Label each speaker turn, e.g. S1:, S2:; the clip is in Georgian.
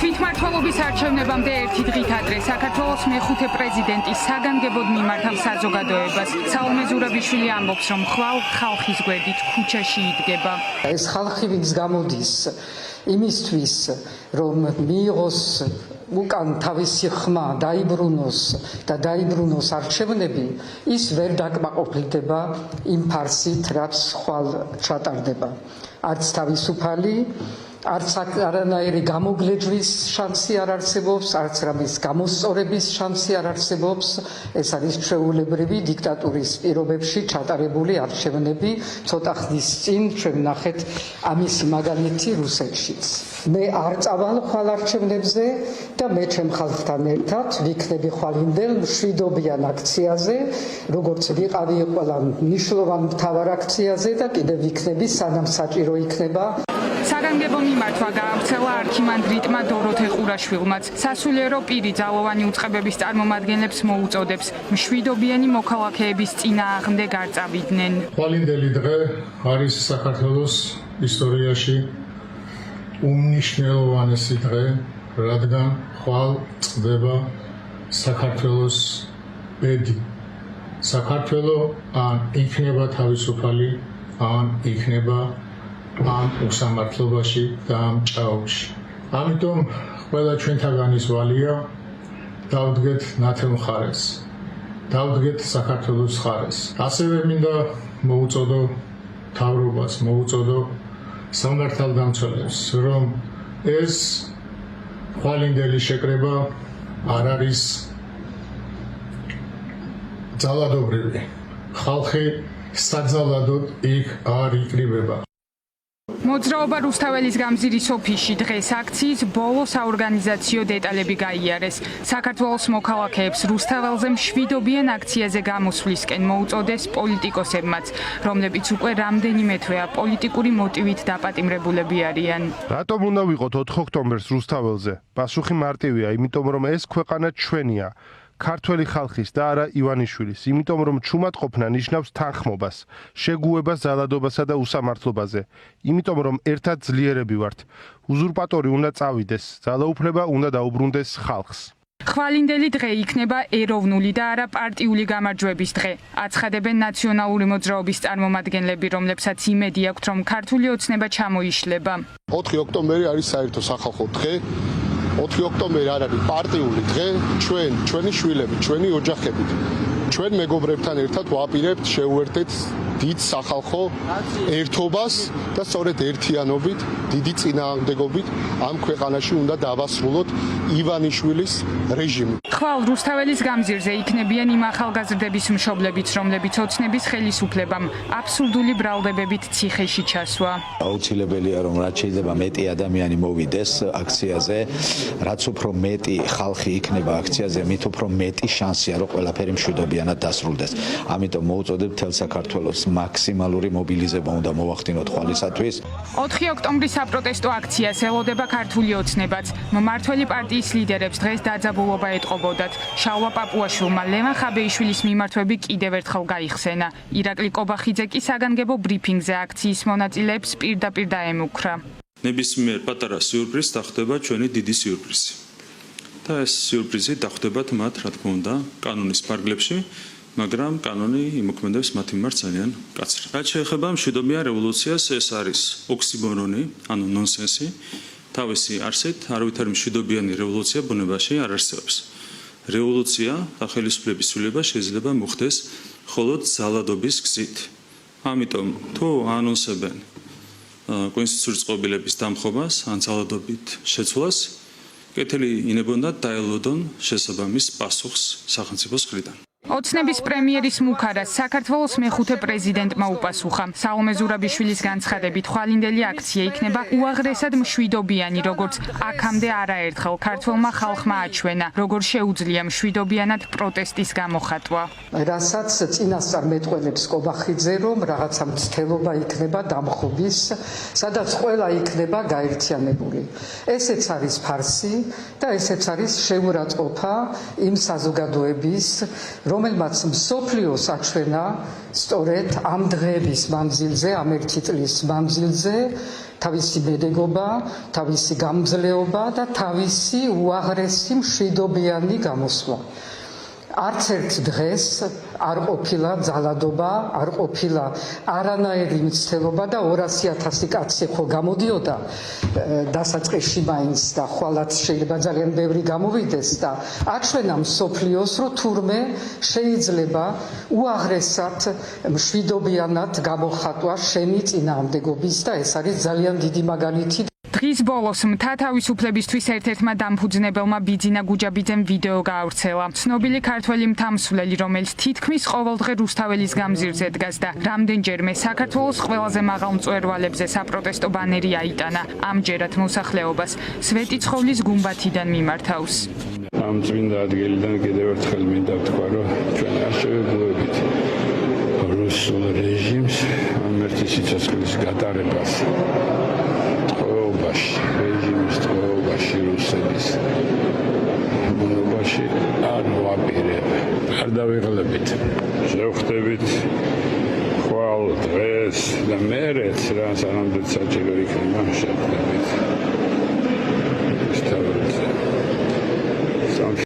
S1: თვითმმართველობის არჩევნებამდე ერთი დღით ადრე საქართველოს მეხუთე პრეზიდენტი საგანგებოდ მიმართავ საზოგადოებას. საომე ზურაბიშვილი ამბობს, რომ ხვალ ხალხის გვერდით ქუჩაში იდგება.
S2: ეს ხალხი ვინც გამოდის იმისთვის, რომ მიიღოს უკან თავისი ხმა, დაიბრუნოს არჩევნები, ის ვერ დაკმაყოფილდება იმ ფარსით, რაც ხვალ ჩატარდება. არც თავისუფალი, არც არანაირი გამოგლეჯვის შანსი არ არსებობს, არც რამის გამოსწორების შანსი არ არსებობს. ეს არის ჩვეულებრივი დიქტატურის პირობებში ჩატარებული არჩევნები. ცოტა ხნის წინ ჩვენ ნახეთ ამის მაგალითი რუსეთშიც. მე არ წავალ ხვალ არჩევნებზე და მე ჩემ ხალხთან ერთად ვიქნები ხვალინდელ მშვიდობიან აქციაზე, როგორც ვიყავი ყველა მნიშვნელოვან მთავარ აქციაზე და კიდევ ვიქნები სანამ საჭირო იქნება.
S1: საგანგებო მიმართვა გაავრცელა არქიმანდრიტმა დოროთე ყურაშვილმაც. სასულიერო პირი ძალოვანი უწყებების წარმომადგენლებს მოუწოდებს მშვიდობიანი მოქალაქეების წინააღმდეგ არ წავიდნენ.
S3: ხვალინდელი დღე არის საქართველოს ისტორიაში უმნიშვნელოვანესი დღე, რადგან ხვალ წდება საქართველოს ბედი. საქართველო ან იქნება თავისუფალი, ან იქნება ამ უსამართლობაში და ამ ჭაობში. ამიტომ ყველა ჩვენთაგანის ვალია დავდგეთ ნათელ მხარეს, დავდგეთ საქართველოს მხარეს. ასევე მინდა მოუწოდო მთავრობას, მოუწოდო სამართალდამცველებს, რომ ეს ხვალინდელი შეკრება არ არის ძალადობრივი. ხალხი საძალადოდ იქ არ იკრიბება.
S1: მოძრაობა რუსთაველის გამზირის ოფისში დღეს აქციის ბოლო საორგანიზაციო დეტალები გაიარეს. საქართველოს მოქალაქეებს რუსთაველზე მშვიდობიან აქციაზე გამოსვლისკენ მოუწოდეს პოლიტიკოსებმაც, რომლებიც უკვე რამდენიმე თვეა პოლიტიკური მოტივით დაპატიმრებულები არიან.
S4: რატომ უნდა ვიყოთ 4 ოქტომბერს რუსთაველზე? პასუხი მარტივია, იმიტომ რომ ეს ქვეყანა ჩვენია. ქართველი ხალხის და არა ივანიშვილის, იმიტომ რომ ჩუმად ყოფნა ნიშნავს თანხმობას, შეგუებას ძალადობასა და უსამართლობაზე, იმიტომ რომ ერთად ძლიერები ვართ. უზურპატორი უნდა წავიდეს, ძალაუფლება უნდა დაუბრუნდეს ხალხს.
S1: ხვალინდელი დღე იქნება ეროვნული და არა პარტიული გამარჯვების დღე. აცხადებენ ნაციონალური მოძრაობის წარმომადგენლები, რომლებსაც იმედი აქვთ, რომ ქართული ოცნება ჩამოიშლება.
S5: 4 ოქტომბერი არის საერთო სახალხო დღე. 4 ოქტომბერი არ არის პარტიული დღე, ჩვენი შვილები, ჩვენი ოჯახებით, ჩვენ მეგობრებთან ერთად ვაპირებთ, შევუერთდეთ დიდ სახალხო ერთობას და სწორედ ერთიანობით, დიდი წინააღმდეგობით ამ ქვეყანაში უნდა დავასრულოთ ივანიშვილის რეჟიმი.
S1: ხვალ რუსთაველის გამზირზე იქნებიან იმ ახალგაზრდების მშობლებიც, რომლებიც ოცნების ხელისუფლებამ აბსურდული ბრალდებებით ციხეში ჩასვა.
S6: აუცილებელია, რომ რაც შეიძლება მეტი ადამიანი მოვიდეს აქციაზე, რაც უფრო მეტი ხალხი იქნება აქციაზე, მით უფრო მეტი შანსია, რომ ყველაფერი მშვიდობიანად დასრულდეს. ამიტომ მოუწოდებ მთელ საქართველოს მაქსიმალური მობილიზება უნდა მოვახდინოთ ხვალისათვის.
S1: 4 ოქტომბრის საპროტესტო აქციას ელოდება ქართული ოცნებაც. მმართველი პარტიის ლიდერებს დღეს დაძაბულობა ეტყობოდათ. შალვა პაპუაშვილმა ლევან ხაბეიშვილის მიმართვები კიდევ ერთხელ გაიხსენა. ირაკლი კობახიძე კი საგანგებო ბრიფინგზე აქციის მონაწილეებს პირდაპირ დაემუქრა.
S7: ნებისმიერ პატარა სიურპრიზს დახდება ჩვენი დიდი სიურპრიზი. და ეს სიურპრიზი დახდებათ მათ, რა თქმა უნდა, კანონის ფარგლებში, მაგრამ კანონი იმოქმედებს მათ მიმართ ძალიან მკაცრად. რაც შეეხება მშვიდობიან რევოლუციას, ეს არის ოქსიმორონი, ანუ ნონსენსი. თავისი არსით, არავითარი მშვიდობიანი რევოლუცია ბუნებაში არ არსებობს. რევოლუცია და ხელისუფლების ცვლილება შეიძლება მოხდეს მხოლოდ ძალადობის გზით. ამიტომ თუ ანონსებენ კონსტიტუციური წყობილების დამხობას ან ძალადობით შეცვლას, კეთილი ინებონდათ დაელოდონ შესაბამის პასუხს სახელმწიფოს მხრიდან.
S1: ოცნების პრემიერის მუქარას საქართველოს მეხუთე პრეზიდენტმა უპასუხა. საომე ზურაბიშვილის განცხადებით ხვალინდელი აქცია იქნება უაღრესად მშვიდობიანი, როგორც აქამდე არაერთხელ ქართველმა ხალხმა აჩვენა, როგორ შეუძლია მშვიდობიანად პროტესტის გამოხატვა.
S2: რასაც წინასწარ მეტყველებს კობახიძე, რომ რაღაცა მცდელობა იქნება დამხობის, სადაც ყველა იქნება გაერთიანებული. ესეც არის ფარსი და ესეც არის შეურაცხყოფა იმ საზოგადოების, რომელმაც მსოფლიოს აჩვენა სწორედ ამ დღეების მანძილზე, ამ ერთი წლის მანძილზე თავისი მედეგობა, თავისი გამძლეობა და თავისი უაღრესი მშვიდობიანი გამოსვლა. არც ერთ დღეს არ ყოფილა ძალადობა, არ ყოფილა არანაირი მცდელობა და 200,000 კაცი ხო გამოდიოდა დასაწყისში მაინც და ხვალაც შეიძლება ძალიან ბევრი გამოვიდეს და აჩვენა მსოფლიოს, რომ თურმე შეიძლება უაღრესად მშვიდობიანად გამოხატვა შენი წინააღმდეგობის და ეს არის ძალიან დიდი მაგალითი.
S1: დღის ბოლოს მთა თავისუფლებისთვის ერთ-ერთმა დამფუძნებელმა ბიძინა გუჯაბიძემ ვიდეო გაავრცელა. ცნობილი ქართველი მთამსვლელი, რომელიც თითქმის ყოველდღე რუსთაველის გამზირზე დგას და რამდენჯერმე საქართველოს ყველაზე მაღალ მწვერვალებზე საპროტესტო ბანერი აიტანა. ამჯერად მოსახლეობას სვეტიცხოვლის გუმბათიდან მიმართავს.
S8: ამ წმინდა ადგილიდან კიდევ ერთხელ მინდა ვთქვა, რომ ჩვენ არ შევეძლოებით რუსულ რეჟიმს ამერთი სიცოცხლის გატარებას. რეჟიმის წყობაში რუსების მონობაში არ ვაპირებ, არ დავიღალებით. შევხვდებით ხვალ დღეს და მერეც რა სანამდე საჭირო იქნება შევხვდებით.